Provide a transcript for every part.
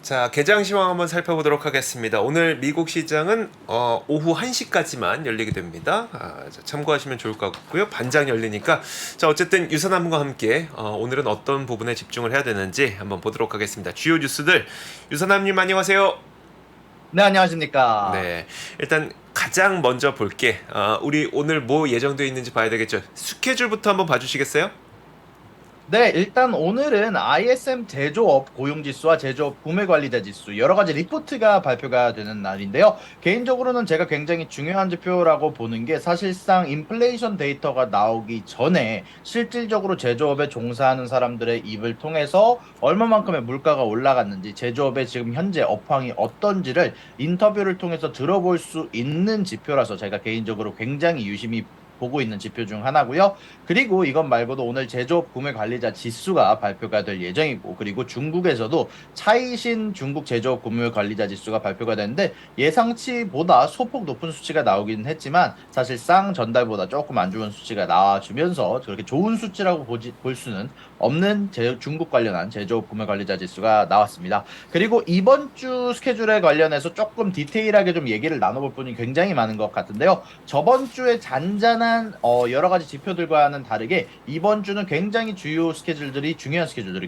자, 개장 시황 한번 살펴보도록 하겠습니다. 오늘 미국 시장은 오후 1시까지만 열리게 됩니다. 자, 참고하시면 좋을 것 같고요. 반장 열리니까 자, 어쨌든 유선함과 함께 오늘은 어떤 부분에 집중을 해야 되는지 한번 보도록 하겠습니다. 주요 뉴스들 유선함님 안녕하세요. 네, 안녕하십니까. 네, 일단 가장 먼저 볼게. 우리 오늘 뭐 예정되어 있는지 봐야 되겠죠. 스케줄부터 한번 봐주시겠어요? 네, 일단 오늘은 ISM 제조업 고용지수와 제조업 구매관리자 지수 여러 가지 리포트가 발표가 되는 날인데요. 개인적으로는 제가 굉장히 중요한 지표라고 보는 게 사실상 인플레이션 데이터가 나오기 전에 실질적으로 제조업에 종사하는 사람들의 입을 통해서 얼마만큼의 물가가 올라갔는지 제조업의 지금 현재 업황이 어떤지를 인터뷰를 통해서 들어볼 수 있는 지표라서 제가 개인적으로 굉장히 유심히 보고 있는 지표 중 하나고요. 그리고 이것 말고도 오늘 제조업 구매 관리자 지수가 발표가 될 예정이고, 그리고 중국에서도 차이신 중국 제조업 구매 관리자 지수가 발표가 되는데 예상치보다 소폭 높은 수치가 나오기는 했지만 사실상 전달보다 조금 안 좋은 수치가 나와주면서 그렇게 좋은 수치라고 볼 수는 없는 중국 관련한 제조업 구매 관리자 지수가 나왔습니다. 그리고 이번 주 스케줄에 관련해서 조금 디테일하게 좀 얘기를 나눠볼 분이 굉장히 많은 것 같은데요. 저번 주에 잔잔한 여러 가지 지표들과는 다르게 이번 주는 굉장히 중요한 스케줄들이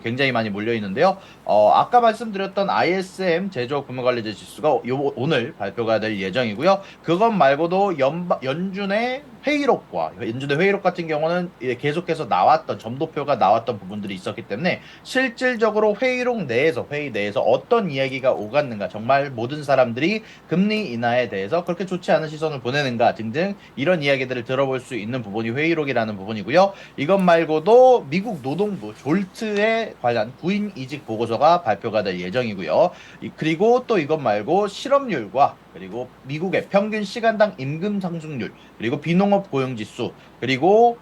굉장히 많이 몰려 있는데요. 아까 말씀드렸던 ISM 제조업 구매관리자 지수가 오늘 발표가 될 예정이고요. 그것 말고도 연준의 연준의 회의록 같은 경우는 계속해서 나왔던 점도표가 나왔던 부분들이 있었기 때문에 실질적으로 회의 내에서 어떤 이야기가 오갔는가, 정말 모든 사람들이 금리 인하에 대해서 그렇게 좋지 않은 시선을 보내는가 등등 이런 이야기들을 들어볼 수 있는 부분이 회의록이라는 부분이고요. 이것 말고도 미국 노동부 졸트에 관한 구인 이직 보고서가 발표가 될 예정이고요. 그리고 또 이것 말고 실업률과 그리고 미국의 평균 시간당 임금 상승률, 그리고 비농업 고용지수, 그리고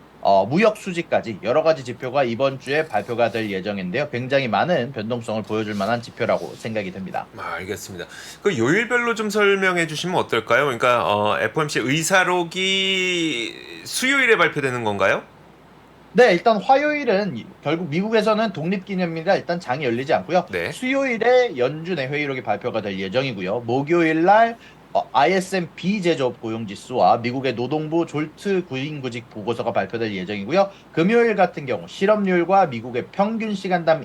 무역 수지까지 여러 가지 지표가 이번 주에 발표가 될 예정인데요. 굉장히 많은 변동성을 보여줄 만한 지표라고 생각이 됩니다. 알겠습니다. 그 요일별로 좀 설명해 주시면 어떨까요? 그러니까 FOMC 의사록이 수요일에 발표되는 건가요? 네, 일단 화요일은 결국 미국에서는 독립기념일이라 일단 장이 열리지 않고요. 네. 수요일에 연준의 회의록이 발표가 될 예정이고요. 목요일 날 ISM 비제조업 고용지수와 미국의 노동부 졸트 구인구직 보고서가 발표될 예정이고요. 금요일 같은 경우 실업률과 미국의 평균 시간당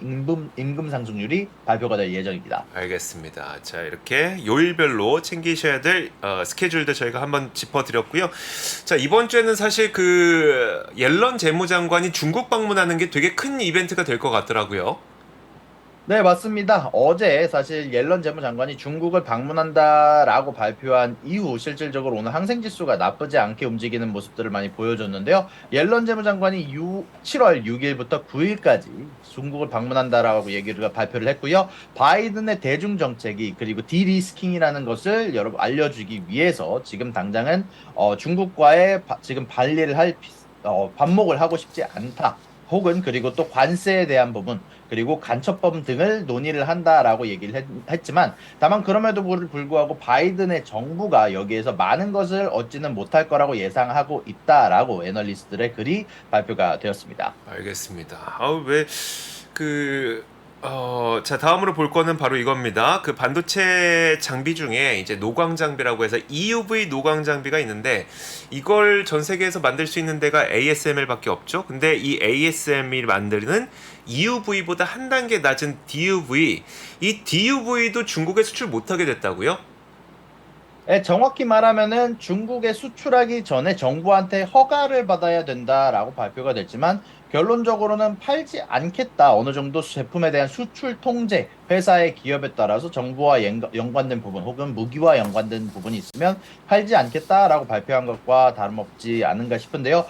임금 상승률이 발표가 될 예정입니다. 알겠습니다. 자, 이렇게 요일별로 챙기셔야 될 스케줄도 저희가 한번 짚어드렸고요. 자, 이번 주에는 사실 그 옐런 재무장관이 중국 방문하는 게 되게 큰 이벤트가 될 것 같더라고요. 네, 맞습니다. 어제 사실 옐런 재무장관이 중국을 방문한다라고 발표한 이후 실질적으로 오늘 항생지수가 나쁘지 않게 움직이는 모습들을 많이 보여줬는데요. 옐런 재무장관이 7월 6일부터 9일까지 중국을 방문한다라고 발표를 했고요. 바이든의 대중정책이 그리고 디리스킹이라는 것을 여러분 알려주기 위해서 지금 당장은 중국과의 지금 반목을 하고 싶지 않다. 혹은 그리고 또 관세에 대한 부분, 그리고 간첩법 등을 논의를 한다라고 얘기를 했지만 다만 그럼에도 불구하고 바이든의 정부가 여기에서 많은 것을 얻지는 못할 거라고 예상하고 있다라고 애널리스트들의 글이 발표가 되었습니다. 알겠습니다. 자, 다음으로 볼 거는 바로 이겁니다. 그 반도체 장비 중에 이제 노광 장비라고 해서 EUV 노광 장비가 있는데 이걸 전 세계에서 만들 수 있는 데가 ASML밖에 없죠. 근데 이 ASM이 만드는 EUV보다 한 단계 낮은 DUV, 이 DUV도 중국에 수출 못하게 됐다고요? 예, 정확히 말하면은 중국에 수출하기 전에 정부한테 허가를 받아야 된다라고 발표가 됐지만 결론적으로는 팔지 않겠다. 어느 정도 제품에 대한 수출 통제, 회사의 기업에 따라서 정부와 연관된 부분 혹은 무기와 연관된 부분이 있으면 팔지 않겠다라고 발표한 것과 다름없지 않은가 싶은데요.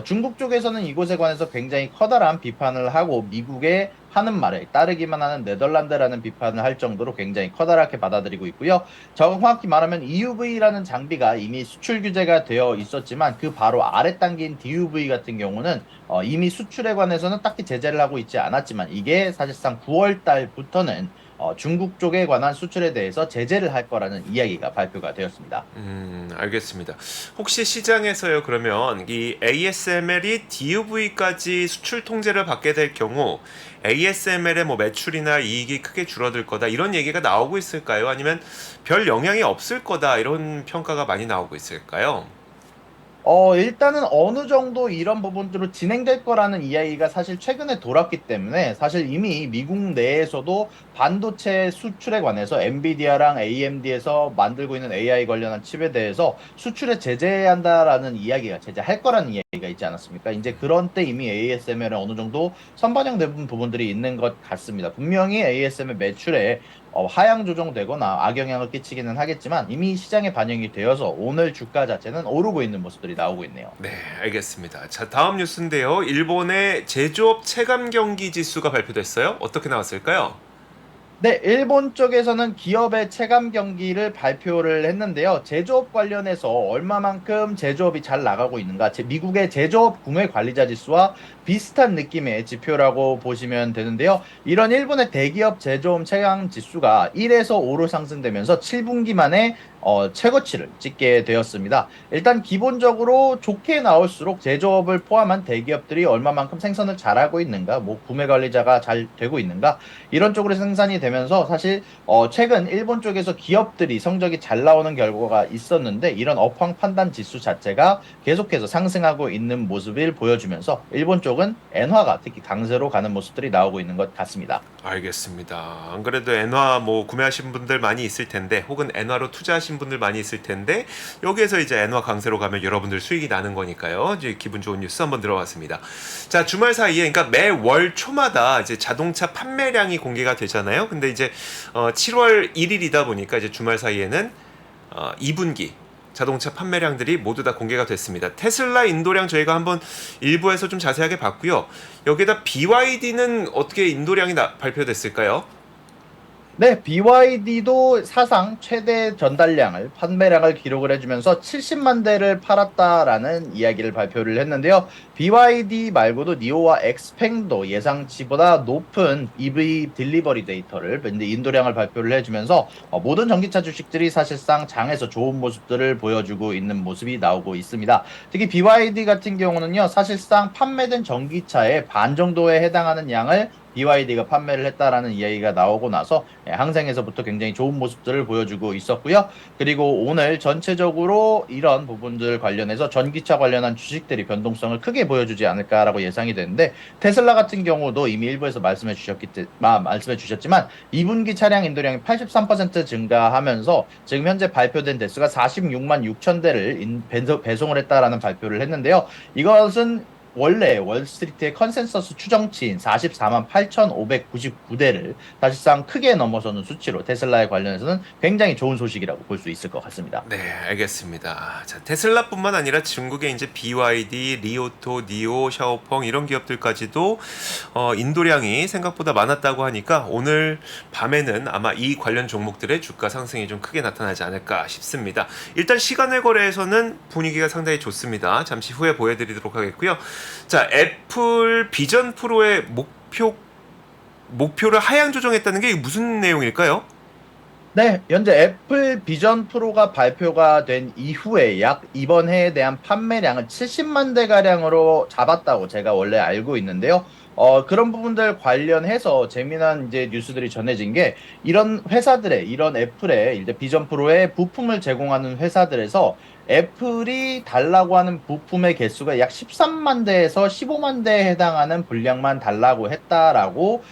중국 쪽에서는 이곳에 관해서 굉장히 커다란 비판을 하고 미국의 하는 말에 따르기만 하는 네덜란드라는 비판을 할 정도로 굉장히 커다랗게 받아들이고 있고요. 정확히 말하면 EUV라는 장비가 이미 수출 규제가 되어 있었지만 그 바로 아래 단계인 DUV 같은 경우는 이미 수출에 관해서는 딱히 제재를 하고 있지 않았지만 이게 사실상 9월 달부터는 중국 쪽에 관한 수출에 대해서 제재를 할 거라는 이야기가 발표가 되었습니다. 알겠습니다. 혹시 시장에서요, 그러면 이 ASML이 DUV까지 수출 통제를 받게 될 경우 ASML의 뭐 매출이나 이익이 크게 줄어들 거다 이런 얘기가 나오고 있을까요? 아니면 별 영향이 없을 거다 이런 평가가 많이 나오고 있을까요? 일단은 어느 정도 이런 부분들로 진행될 거라는 이야기가 사실 최근에 돌았기 때문에 사실 이미 미국 내에서도 반도체 수출에 관해서 엔비디아랑 AMD에서 만들고 있는 AI 관련한 칩에 대해서 수출에 제재한다라는 이야기가 제재할 거라는 이야기가 있지 않았습니까? 이제 그런 때 이미 ASML은 어느 정도 선반영된 부분들이 있는 것 같습니다. 분명히 ASML 매출에 하향 조정되거나 악영향을 끼치기는 하겠지만 이미 시장에 반영이 되어서 오늘 주가 자체는 오르고 있는 모습들이 나오고 있네요. 네, 알겠습니다. 자, 다음 뉴스인데요. 일본의 제조업 체감 경기 지수가 발표됐어요. 어떻게 나왔을까요? 네, 일본 쪽에서는 기업의 체감 경기를 발표를 했는데요. 제조업 관련해서 얼마만큼 제조업이 잘 나가고 있는가, 미국의 제조업 구매 관리자 지수와 비슷한 느낌의 지표라고 보시면 되는데요. 이런 일본의 대기업 제조업 체감 지수가 1에서 5로 상승되면서 7분기 만에 최고치를 찍게 되었습니다. 일단 기본적으로 좋게 나올수록 제조업을 포함한 대기업들이 얼마만큼 생산을 잘하고 있는가, 뭐 구매 관리자가 잘 되고 있는가, 이런 쪽으로 생산이 되면서 사실 최근 일본 쪽에서 기업들이 성적이 잘 나오는 결과가 있었는데 이런 업황 판단 지수 자체가 계속해서 상승하고 있는 모습을 보여주면서 일본 쪽은 엔화가 특히 강세로 가는 모습들이 나오고 있는 것 같습니다. 알겠습니다. 안 그래도 엔화 뭐 구매하신 분들 많이 있을 텐데 혹은 엔화로 투자하신 분들 많이 있을 텐데 여기에서 이제 엔화 강세로 가면 여러분들 수익이 나는 거니까요. 이제 기분 좋은 뉴스 한번 들어봤습니다. 자, 주말 사이에 그러니까 매월 초마다 이제 자동차 판매량이 공개가 되잖아요. 근데 이제 7월 1일이다 보니까 이제 주말 사이에는 2분기 자동차 판매량들이 모두 다 공개가 됐습니다. 테슬라 인도량 저희가 한번 일부에서 좀 자세하게 봤고요. 여기에다 BYD는 어떻게 인도량이 발표됐을까요? 네, BYD도 사상 최대 전달량을, 판매량을 기록을 해주면서 70만 대를 팔았다라는 이야기를 발표를 했는데요. BYD 말고도 니오와 엑스팽도 예상치보다 높은 EV 딜리버리 데이터를, 근데 인도량을 발표를 해주면서 모든 전기차 주식들이 사실상 장에서 좋은 모습들을 보여주고 있는 모습이 나오고 있습니다. 특히 BYD 같은 경우는요, 사실상 판매된 전기차의 반 정도에 해당하는 양을 BYD가 판매를 했다라는 이야기가 나오고 나서 항생에서부터 굉장히 좋은 모습들을 보여주고 있었고요. 그리고 오늘 전체적으로 이런 부분들 관련해서 전기차 관련한 주식들이 변동성을 크게 보여주지 않을까라고 예상이 되는데 테슬라 같은 경우도 이미 일부에서 말씀해 주셨지만 2분기 차량 인도량이 83% 증가하면서 지금 현재 발표된 대수가 46만 6천 대를 배송을 했다라는 발표를 했는데요. 이것은 원래 월스트리트의 컨센서스 추정치인 44만 8,599대를 사실상 크게 넘어서는 수치로 테슬라에 관련해서는 굉장히 좋은 소식이라고 볼 수 있을 것 같습니다. 네, 알겠습니다. 자, 테슬라뿐만 아니라 중국의 이제 BYD, 리오토, 니오, 샤오펑 이런 기업들까지도 인도량이 생각보다 많았다고 하니까 오늘 밤에는 아마 이 관련 종목들의 주가 상승이 좀 크게 나타나지 않을까 싶습니다. 일단 시간외 거래에서는 분위기가 상당히 좋습니다. 잠시 후에 보여드리도록 하겠고요. 자, 애플 비전 프로의 목표를 하향 조정했다는 게 무슨 내용일까요? 네, 현재 애플 비전 프로가 발표가 된 이후에 약 이번 해에 대한 판매량을 70만 대 가량으로 잡았다고 제가 원래 알고 있는데요. 그런 부분들 관련해서 재미난 이제 뉴스들이 전해진 게 이런 애플의 이제 비전 프로의 부품을 제공하는 회사들에서 애플이 달라고 하는 부품의 개수가 약 13만 대에서 15만 대에 해당하는 분량만 달라고 했다라고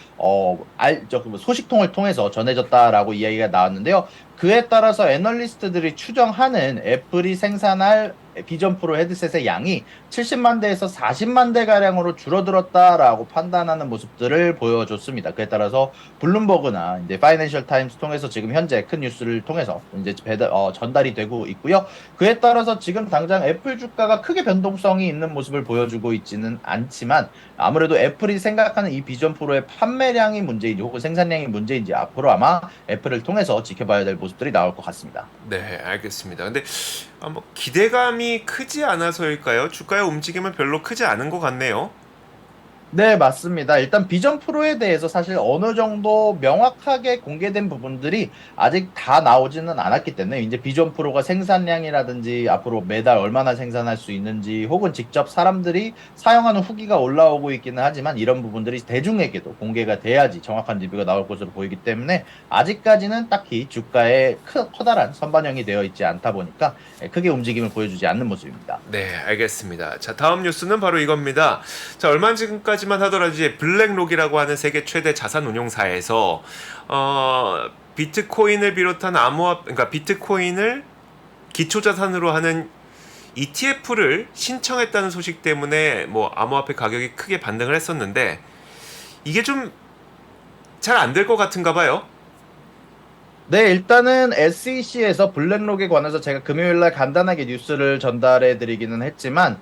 소식통을 통해서 전해졌다라고 이야기가 나왔는데요. 그에 따라서 애널리스트들이 추정하는 애플이 생산할 비전 프로 헤드셋의 양이 70만 대에서 40만 대 가량으로 줄어들었다라고 판단하는 모습들을 보여줬습니다. 그에 따라서 블룸버그나 이제 파이낸셜 타임스 통해서 지금 현재 큰 뉴스를 통해서 이제 전달이 되고 있고요. 그에 따라서 지금 당장 애플 주가가 크게 변동성이 있는 모습을 보여주고 있지는 않지만 아무래도 애플이 생각하는 이 비전 프로의 판매량이 문제인지 혹은 생산량이 문제인지 앞으로 아마 애플을 통해서 지켜봐야 될 모습들이 나올 것 같습니다. 네, 알겠습니다. 근데 뭐 기대감이 크지 않아서일까요? 주가의 움직임은 별로 크지 않은 것 같네요. 네, 맞습니다. 일단 비전 프로에 대해서 사실 어느 정도 명확하게 공개된 부분들이 아직 다 나오지는 않았기 때문에 이제 비전 프로가 생산량이라든지 앞으로 매달 얼마나 생산할 수 있는지 혹은 직접 사람들이 사용하는 후기가 올라오고 있기는 하지만 이런 부분들이 대중에게도 공개가 돼야지 정확한 리뷰가 나올 것으로 보이기 때문에 아직까지는 딱히 주가에 커다란 선반영이 되어 있지 않다 보니까 크게 움직임을 보여주지 않는 모습입니다. 네, 알겠습니다. 자, 다음 뉴스는 바로 이겁니다. 자, 얼마 전까지만 하더라도 이제 블랙록이라고 하는 세계 최대 자산 운용사에서 비트코인을 비롯한 암호화, 그러니까 비트코인을 기초 자산으로 하는 ETF를 신청했다는 소식 때문에 뭐 암호화폐 가격이 크게 반등을 했었는데 이게 좀 잘 안 될 것 같은가 봐요. 네, 일단은 SEC에서 블랙록에 관해서 제가 금요일 날 간단하게 뉴스를 전달해 드리기는 했지만,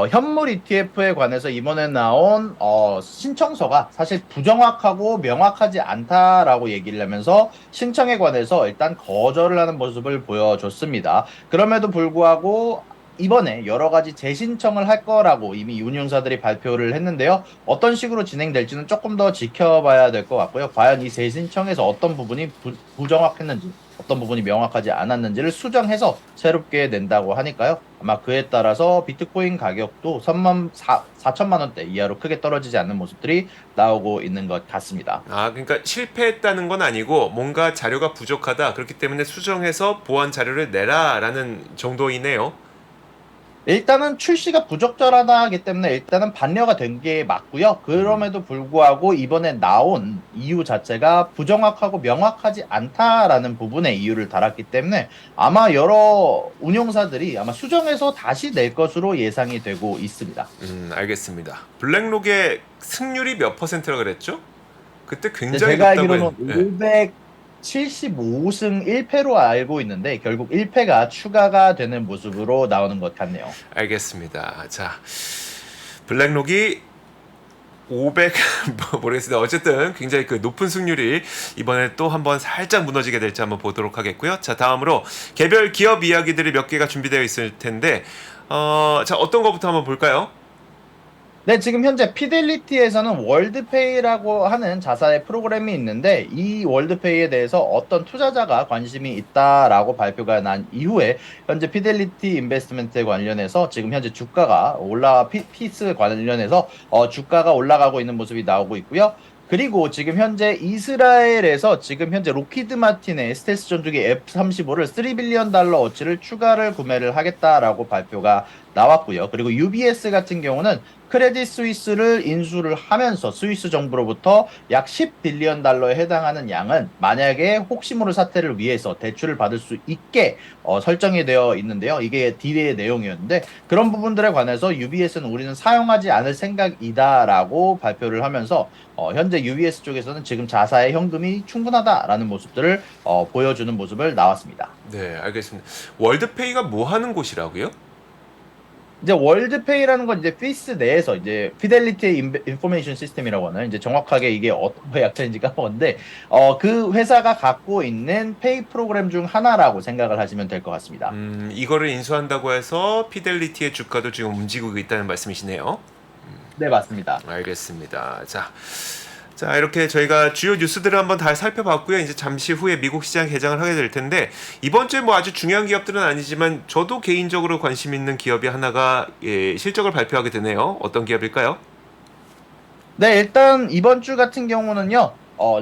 현물 ETF에 관해서 이번에 나온, 신청서가 사실 부정확하고 명확하지 않다라고 얘기를 하면서 신청에 관해서 일단 거절을 하는 모습을 보여줬습니다. 그럼에도 불구하고 이번에 여러 가지 재신청을 할 거라고 이미 운용사들이 발표를 했는데요. 어떤 식으로 진행될지는 조금 더 지켜봐야 될 것 같고요. 과연 이 재신청에서 어떤 부분이 부정확했는지, 어떤 부분이 명확하지 않았는지를 수정해서 새롭게 낸다고 하니까요. 아마 그에 따라서 비트코인 가격도 4천만 원대 이하로 크게 떨어지지 않는 모습들이 나오고 있는 것 같습니다. 아, 그러니까 실패했다는 건 아니고 뭔가 자료가 부족하다. 그렇기 때문에 수정해서 보완 자료를 내라라는 정도이네요. 일단은 출시가 부적절하다기 때문에 일단은 반려가 된 게 맞고요. 음. 그럼에도 불구하고 이번에 나온 이유 자체가 부정확하고 명확하지 않다라는 부분에 이유를 달았기 때문에 아마 여러 운용사들이 아마 수정해서 다시 낼 것으로 예상이 되고 있습니다. 알겠습니다. 블랙록의 승률이 몇 퍼센트라 그랬죠? 그때 근데 굉장히 제가 높다고 알기로는 했는데. 575승 1패로 알고 있는데 결국 1패가 추가가 되는 모습으로 나오는 것 같네요. 알겠습니다. 자, 블랙록이 500 모르겠습니다. 어쨌든 굉장히 그 높은 승률이 이번에 또 한번 살짝 무너지게 될지 한번 보도록 하겠고요. 자, 다음으로 개별 기업 이야기들이 몇 개가 준비되어 있을 텐데 자, 어떤 거부터 한번 볼까요? 네, 지금 현재 피델리티에서는 월드페이라고 하는 자사의 프로그램이 있는데 이 월드페이에 대해서 어떤 투자자가 관심이 있다라고 발표가 난 이후에 현재 피델리티 인베스트먼트에 관련해서 지금 현재 주가가 피스 관련해서 주가가 올라가고 있는 모습이 나오고 있고요. 그리고 지금 현재 이스라엘에서 지금 현재 로키드 마틴의 스텔스 전투기 F-35를 3빌리언 달러 어치를 추가를 구매를 하겠다라고 발표가 나왔고요. 그리고 UBS 같은 경우는 크레딧 스위스를 인수를 하면서 스위스 정부로부터 약 10빌리언 달러에 해당하는 양은 만약에 혹시 모를 사태를 위해서 대출을 받을 수 있게 설정이 되어 있는데요. 이게 딜의 내용이었는데 그런 부분들에 관해서 UBS는 우리는 사용하지 않을 생각이다라고 발표를 하면서 현재 UBS 쪽에서는 지금 자사의 현금이 충분하다라는 모습들을 보여주는 모습을 나왔습니다. 네, 알겠습니다. 월드페이가 뭐 하는 곳이라고요? 이제 월드페이라는 건 이제 피스 내에서 이제 피델리티 인포메이션 시스템이라고 하는 이제 정확하게 이게 어떤 거 약자인지 까먹었는데 그 회사가 갖고 있는 페이 프로그램 중 하나라고 생각을 하시면 될 것 같습니다. 이거를 인수한다고 해서 피델리티의 주가도 지금 움직이고 있다는 말씀이시네요. 네, 맞습니다. 알겠습니다. 자, 이렇게 저희가 주요 뉴스들을 한번 다 살펴봤고요. 이제 잠시 후에 미국 시장 개장을 하게 될 텐데 이번 주에 뭐 아주 중요한 기업들은 아니지만 저도 개인적으로 관심 있는 기업이 하나가 실적을 발표하게 되네요. 어떤 기업일까요? 네, 일단 이번 주 같은 경우는요,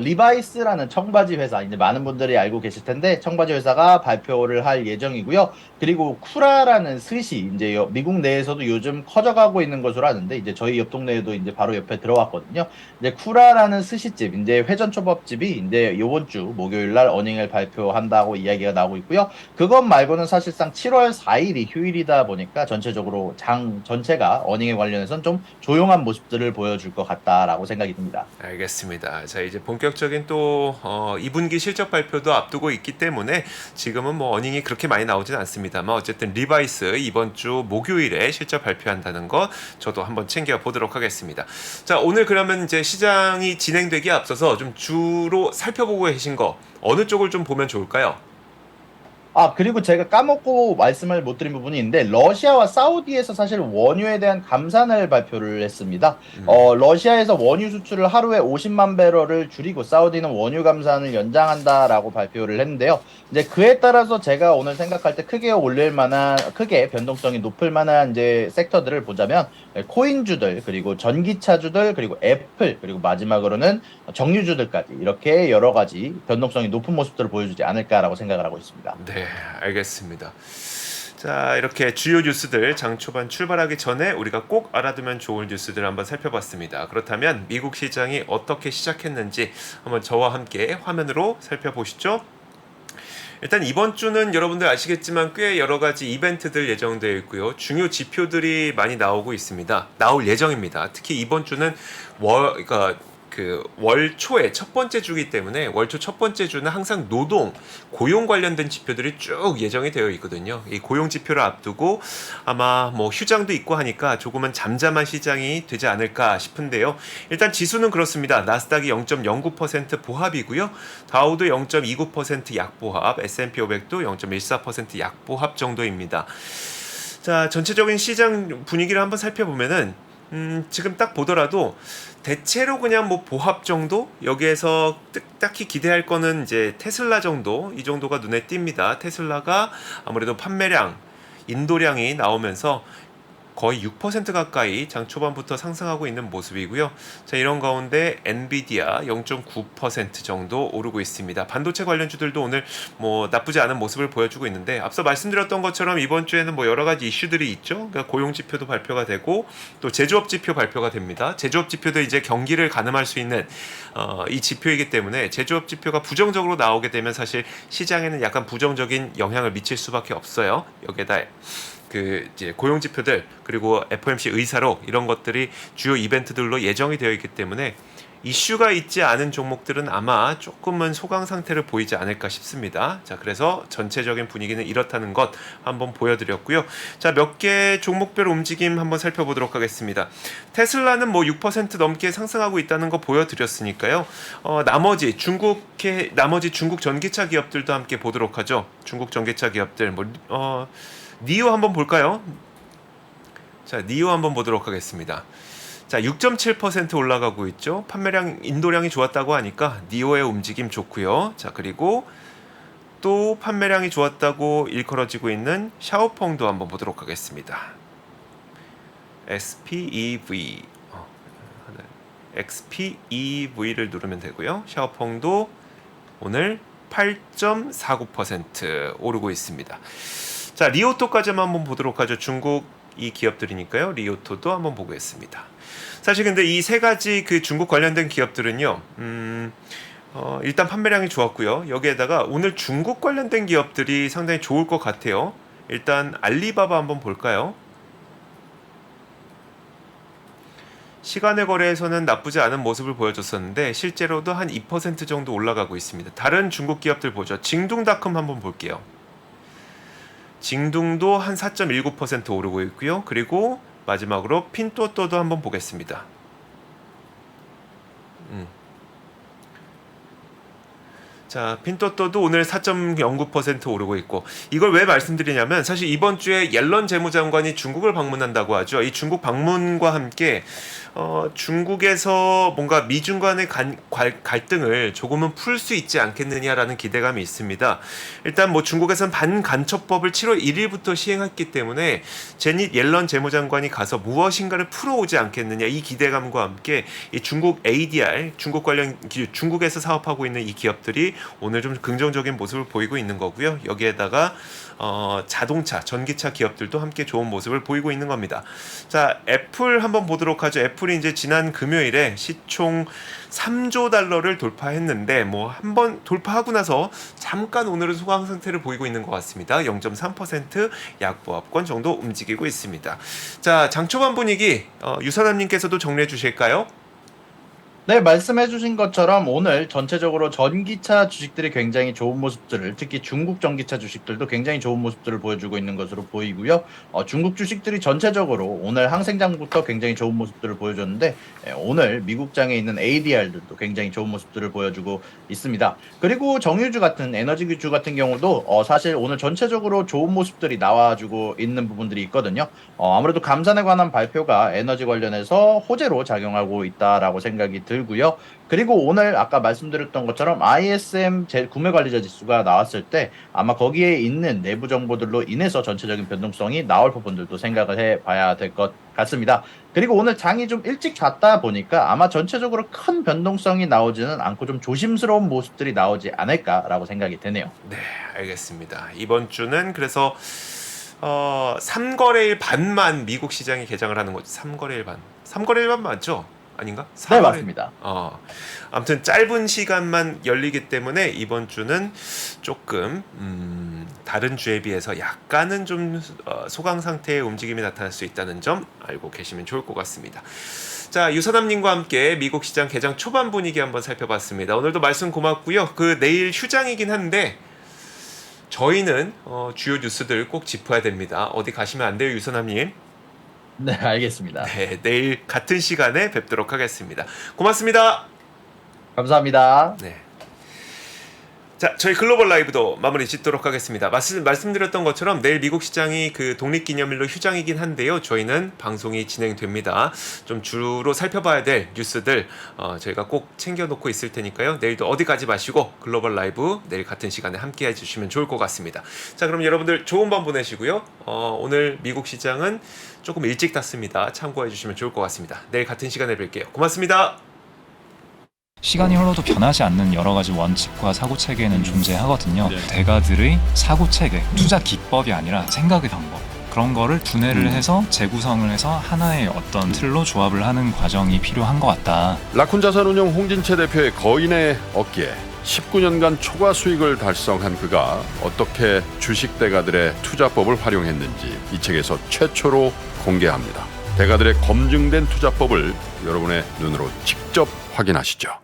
리바이스라는 청바지 회사, 이제 많은 분들이 알고 계실 텐데, 청바지 회사가 발표를 할 예정이고요. 그리고 쿠라라는 스시, 이제 미국 내에서도 요즘 커져가고 있는 것으로 아는데, 이제 저희 옆 동네에도 이제 바로 옆에 들어왔거든요. 이제 쿠라라는 스시집, 이제 회전초밥집이 이제 요번 주 목요일 날 어닝을 발표한다고 이야기가 나오고 있고요. 그것 말고는 사실상 7월 4일이 휴일이다 보니까 전체적으로 장 전체가 어닝에 관련해서는 좀 조용한 모습들을 보여줄 것 같다라고 생각이 듭니다. 알겠습니다. 자, 이제 본격적인 또 2분기 실적 발표도 앞두고 있기 때문에 지금은 뭐 어닝이 그렇게 많이 나오진 않습니다만 어쨌든 리바이스 이번 주 목요일에 실적 발표한다는 거 저도 한번 챙겨 보도록 하겠습니다. 자, 오늘 그러면 이제 시장이 진행되기에 앞서서 좀 주로 살펴보고 계신 거 어느 쪽을 좀 보면 좋을까요? 그리고 제가 까먹고 말씀을 못 드린 부분이 있는데, 러시아와 사우디에서 사실 원유에 대한 감산을 발표를 했습니다. 러시아에서 원유 수출을 하루에 50만 배럴을 줄이고, 사우디는 원유 감산을 연장한다라고 발표를 했는데요. 이제 그에 따라서 제가 오늘 생각할 때 크게 올릴 만한, 크게 변동성이 높을 만한 이제 섹터들을 보자면, 코인주들, 그리고 전기차주들, 그리고 애플, 그리고 마지막으로는 정유주들까지 이렇게 여러 가지 변동성이 높은 모습들을 보여주지 않을까라고 생각을 하고 있습니다. 네, 알겠습니다. 자, 이렇게 주요 뉴스들 장 초반 출발하기 전에 우리가 꼭 알아두면 좋을 뉴스들 한번 살펴봤습니다. 그렇다면 미국 시장이 어떻게 시작했는지 한번 저와 함께 화면으로 살펴보시죠. 일단 이번 주는 여러분들 아시겠지만 꽤 여러 가지 이벤트들 예정되어 있고요. 중요 지표들이 많이 나오고 있습니다. 나올 예정입니다. 특히 이번 주는 그러니까 월 초에 첫 번째 주기 때문에 월초 첫 번째 주는 항상 노동, 고용 관련된 지표들이 쭉 예정이 되어 있거든요. 이 고용 지표를 앞두고 아마 뭐 휴장도 있고 하니까 조금은 잠잠한 시장이 되지 않을까 싶은데요. 일단 지수는 그렇습니다. 나스닥이 0.09% 보합이고요. 다우도 0.29% 약보합, S&P 500도 0.14% 약보합 정도입니다. 자, 전체적인 시장 분위기를 한번 살펴보면은 지금 딱 보더라도 대체로 그냥 뭐 보합 정도? 여기에서 딱히 기대할 거는 이제 테슬라 정도? 이 정도가 눈에 띕니다. 테슬라가 아무래도 판매량, 인도량이 나오면서 거의 6% 가까이 장 초반부터 상승하고 있는 모습이고요. 자, 이런 가운데 엔비디아 0.9% 정도 오르고 있습니다. 반도체 관련주들도 오늘 뭐 나쁘지 않은 모습을 보여주고 있는데, 앞서 말씀드렸던 것처럼 이번 주에는 뭐 여러 가지 이슈들이 있죠. 그러니까 고용 지표도 발표가 되고 또 제조업 지표 발표가 됩니다. 제조업 지표도 이제 경기를 가늠할 수 있는 이 지표이기 때문에 제조업 지표가 부정적으로 나오게 되면 사실 시장에는 약간 부정적인 영향을 미칠 수밖에 없어요. 여기에다 이제 고용 지표들 그리고 FOMC 의사록 이런 것들이 주요 이벤트들로 예정이 되어 있기 때문에 이슈가 있지 않은 종목들은 아마 조금은 소강 상태를 보이지 않을까 싶습니다. 자, 그래서 전체적인 분위기는 이렇다는 것 한번 보여드렸고요. 자, 몇 개 종목별 움직임 한번 살펴보도록 하겠습니다. 테슬라는 뭐 6% 넘게 상승하고 있다는 거 보여드렸으니까요. 나머지 중국 전기차 기업들도 함께 보도록 하죠. 중국 전기차 기업들 니오 한번 볼까요? 자, 니오 한번 보도록 하겠습니다. 자, 6.7% 올라가고 있죠. 판매량, 인도량이 좋았다고 하니까 니오의 움직임 좋고요. 자, 그리고 또 판매량이 좋았다고 일컬어지고 있는 샤오펑도 한번 보도록 하겠습니다. XPEV를 누르면 되고요. 샤오펑도 오늘 8.49% 오르고 있습니다. 자, 리오토까지만 한번 보도록 하죠. 중국 이 기업들이니까요. 리오토도 한번 보겠습니다. 사실 근데 이 세 가지 그 중국 관련된 기업들은요. 일단 판매량이 좋았고요. 여기에다가 오늘 중국 관련된 기업들이 상당히 좋을 것 같아요. 일단 알리바바 한번 볼까요? 시간의 거래에서는 나쁘지 않은 모습을 보여줬었는데 실제로도 한 2% 정도 올라가고 있습니다. 다른 중국 기업들 보죠. 징둥닷컴 한번 볼게요. 징둥도 한 4.19% 오르고 있고요. 그리고 마지막으로 핀토토도 한번 보겠습니다. 자, 핀토토도 오늘 4.09% 오르고 있고, 이걸 왜 말씀드리냐면 사실 이번 주에 옐런 재무장관이 중국을 방문한다고 하죠. 이 중국 방문과 함께 중국에서 뭔가 미중 간의 갈등을 조금은 풀 수 있지 않겠느냐라는 기대감이 있습니다. 일단 뭐 중국에서는 반간첩법을 7월 1일부터 시행했기 때문에 제닛 옐런 재무장관이 가서 무엇인가를 풀어오지 않겠느냐, 이 기대감과 함께 이 중국 ADR, 중국에서 사업하고 있는 이 기업들이 오늘 좀 긍정적인 모습을 보이고 있는 거고요. 여기에다가 자동차, 전기차 기업들도 함께 좋은 모습을 보이고 있는 겁니다. 자, 애플 한번 보도록 하죠. 애플이 이제 지난 금요일에 시총 3조 달러를 돌파했는데 뭐 한번 돌파하고 나서 잠깐 오늘은 소강 상태를 보이고 있는 것 같습니다. 0.3% 약보합권 정도 움직이고 있습니다. 자, 장초반 분위기 유선남님께서도 정리해 주실까요? 네, 말씀해주신 것처럼 오늘 전체적으로 전기차 주식들이 굉장히 좋은 모습들을, 특히 중국 전기차 주식들도 굉장히 좋은 모습들을 보여주고 있는 것으로 보이고요. 중국 주식들이 전체적으로 오늘 항생장부터 굉장히 좋은 모습들을 보여줬는데, 오늘 미국장에 있는 ADR들도 굉장히 좋은 모습들을 보여주고 있습니다. 그리고 정유주 같은 에너지주 같은 경우도 사실 오늘 전체적으로 좋은 모습들이 나와주고 있는 부분들이 있거든요. 아무래도 감산에 관한 발표가 에너지 관련해서 호재로 작용하고 있다라고 생각이 들고요. 그리고 오늘 아까 말씀드렸던 것처럼 ISM 구매 관리자 지수가 나왔을 때 아마 거기에 있는 내부 정보들로 인해서 전체적인 변동성이 나올 부분들도 생각을 해봐야 될 것 같습니다. 그리고 오늘 장이 좀 일찍 잤다 보니까 아마 전체적으로 큰 변동성이 나오지는 않고 좀 조심스러운 모습들이 나오지 않을까라고 생각이 되네요. 네, 알겠습니다. 이번 주는 그래서 3거래일 반만 미국 시장이 개장을 하는 거죠. 3거래일 반. 3거래일 반 맞죠? 아닌가? 네, 4거래일. 맞습니다. 아무튼 짧은 시간만 열리기 때문에 이번 주는 조금 다른 주에 비해서 약간은 좀 소강 상태의 움직임이 나타날 수 있다는 점 알고 계시면 좋을 것 같습니다. 자, 유선남님과 함께 미국 시장 개장 초반 분위기 한번 살펴봤습니다. 오늘도 말씀 고맙고요. 그 내일 휴장이긴 한데 저희는 주요 뉴스들 꼭 짚어야 됩니다. 어디 가시면 안 돼요, 유선남님. 네, 알겠습니다. 네, 내일 같은 시간에 뵙도록 하겠습니다. 고맙습니다. 감사합니다. 네. 자, 저희 글로벌 라이브도 마무리 짓도록 하겠습니다. 말씀드렸던 것처럼 내일 미국 시장이 그 독립기념일로 휴장이긴 한데요. 저희는 방송이 진행됩니다. 좀 주로 살펴봐야 될 뉴스들 저희가 꼭 챙겨놓고 있을 테니까요. 내일도 어디 가지 마시고 글로벌 라이브 내일 같은 시간에 함께 해주시면 좋을 것 같습니다. 자, 그럼 여러분들 좋은 밤 보내시고요. 오늘 미국 시장은 조금 일찍 닫습니다. 참고해 주시면 좋을 것 같습니다. 내일 같은 시간에 뵐게요. 고맙습니다. 시간이 흘러도 변하지 않는 여러 가지 원칙과 사고 체계는 존재하거든요. 네. 대가들의 사고 체계, 투자 기법이 아니라 생각의 방법. 그런 거를 분해를 해서 재구성을 해서 하나의 어떤 틀로 조합을 하는 과정이 필요한 것 같다. 라쿤 자산운용 홍진채 대표의 거인의 어깨에 19년간 초과 수익을 달성한 그가 어떻게 주식 대가들의 투자법을 활용했는지 이 책에서 최초로 공개합니다. 대가들의 검증된 투자법을 여러분의 눈으로 직접 확인하시죠.